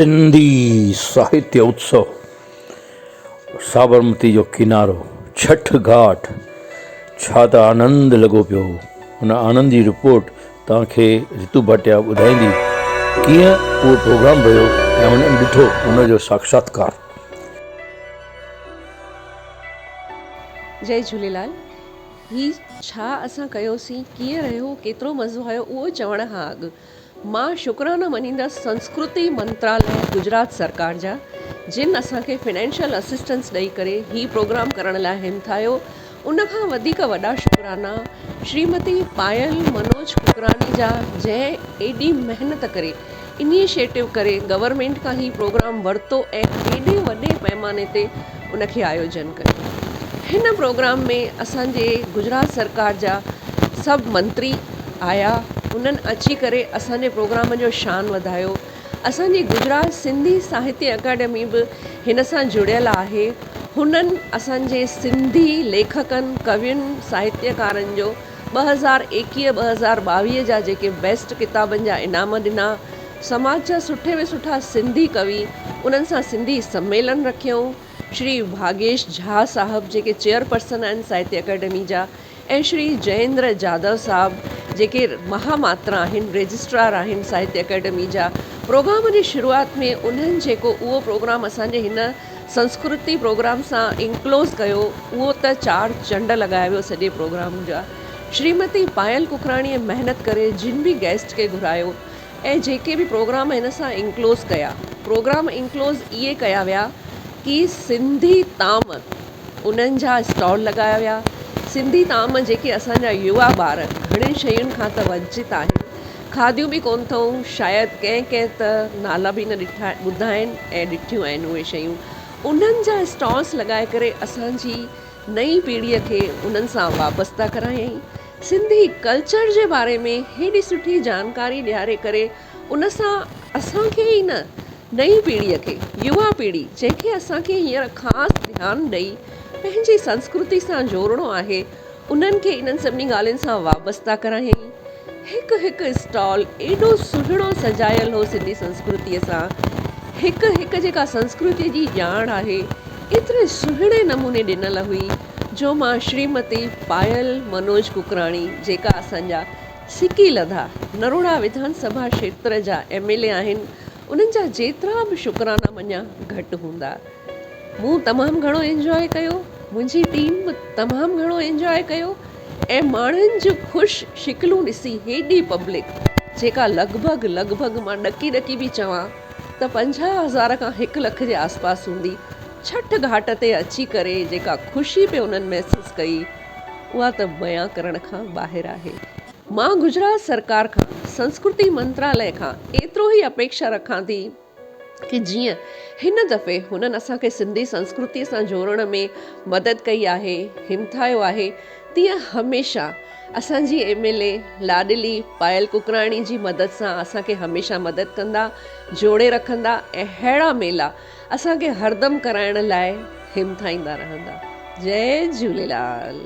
सिंधी साहित्य उत्सव साबरमती जो किनारो छठ घाट छा त आनंद लॻो पियो। हुन आनंद जी रिपोर्ट तव्हांखे रितू भाटिया ॿुधाईंदी कीअं उहो प्रोग्राम रहियो ऐं हुननि ॾिठो हुनजो साक्षात्कार। जय झूलेलाल। ही छा असां कयोसीं, कीअं रहियो, केतिरो मज़ो आयो, उहो चवण खां अॻु मां शुक्राना मञींदसि संस्कृति मंत्रालय गुजरात सरकार जा, जिन असांखे फिनेंशियल असिस्टेंस ॾेई करे ही प्रोग्राम करण लाइ हिमथायो। उनखां वधीक वॾा शुक्राना श्रीमती पायल मनोज कुकरानी जा, जंहिं एॾी महिनत करे इनिशिएटिव करे गवर्नमेंट खां ही प्रोग्राम वरितो ऐं एॾे वॾे पैमाने ते उनखे आयोजन कयो। हिन प्रोग्राम में असांजे गुजरात सरकार जा सभु मंत्री आया, उन्हनि अची करे असांजे प्रोग्राम जो शान वधायो। असांजी गुजरात सिंधी साहित्य अकेडमी बि हिन सां जुड़ियल आहे। हुननि असांजे सिंधी लेखकनि, कवियुनि, साहित्यकारनि जो 2021-2022 जा जेके बेस्ट किताबनि जा इनाम ॾिना। समाज जा सुठे में सुठा सिंधी कवि, उन्हनि सां सिंधी सम्मेलन रखियऊं। श्री भागेश झा साहब जेके चेयरपर्सन आहिनि साहित्य अकेडमी जा, ऐं श्री जयेंद्र जादव साहब जेके महामात्रा आहिनि, रजिस्ट्रार आहिनि साहित्य अकेडमी जा। प्रोग्राम जी शुरूआत में उन्हनि जेको उहो प्रोग्राम असांजे हिन संस्कृति प्रोग्राम सां इंक्लोज़ कयो, उहो त 4 चंड लॻाया वियो सॼे प्रोग्राम जा। श्रीमती पायल कुकराणीअ महिनत करे जिन बि गेस्ट खे घुरायो ऐं जेके बि प्रोग्राम हिन सां इंक्लोज़ कया, प्रोग्राम इंक्लोज़ इहे कया विया कि सिंधी ताम उन्हनि जा स्टॉल लॻाया विया। सिंधी ताम जेके असांजा युवा ॿार घणियुनि शयुनि खां त वंचित आहिनि, खादियूं बि कोन अथऊं, शायदि कंहिं कंहिं त नाला बि न ॾिठा ॿुधा आहिनि ऐं ॾिठियूं आहिनि उहे शयूं। उन्हनि जा स्टॉल्स लॻाए करे असांजी नई पीढ़ीअ खे उन्हनि सां वाबस्ता करायईं। सिंधी कल्चर जे बारे में हेॾी सुठी जानकारी ॾियारे करे उन सां असांखे ई न, नई पीढ़ीअ खे, युवा पीढ़ी जंहिंखे असांखे हींअर ख़ासि ध्यानु ॾेई पंहिंजी संस्कृति सां जोड़णो आहे, उन्हनि खे इन्हनि सभिनी ॻाल्हियुनि सां वाबस्ता करायईं। हिकु हिकु स्टॉल एॾो सुहिणो सजायल हो सिंधी संस्कृतीअ सां। हिकु हिकु जेका संस्कृति जी ॼाण आहे एतिरे सुहिणे नमूने ॾिनल हुई, जो मां श्रीमती पायल मनोज कुकराणी जेका असांजा सिकी लधा नरोड़ा विधानसभा क्षेत्र जा MLA आहिनि, उन्हनि जा जेतिरा बि शुक्राना मञा घटि हूंदा। मूं तमामु घणो एंजॉय कयो, मुंहिंजी टीम बि तमामु घणो एंजॉय कयो, ऐं माण्हुनि जूं ख़ुशि शिकिलूं ॾिसी हेॾी पब्लिक जेका लॻभॻि मां ॾकी ॾकी बि चवां त 50,000 खां 1 लख जे आसपास हूंदी, छठ घाट ते अची करे जेका ख़ुशी पे उन्हनि महसूसु कई, उहा त बयां करण खां ॿाहिरि आहे। मां गुजरात सरकार खां, संस्कृति मंत्रालय खां एतिरो ई अपेक्षा रखां थी कि जीअं हिन दफ़े हुननि असांखे सिंधी संस्कृतीअ सां जोड़ण में मदद कई आहे, हिमथायो आहे, तीअं हमेशह असांजी MLA लाडली पायल कुकराणी जी मदद सां असांखे हमेशह मदद कंदा, जोड़े रखंदा ऐं अहिड़ा मेला असांखे हरदम कराइण लाइ हिमथाईंदा रहंदा। जय झूलेलाल।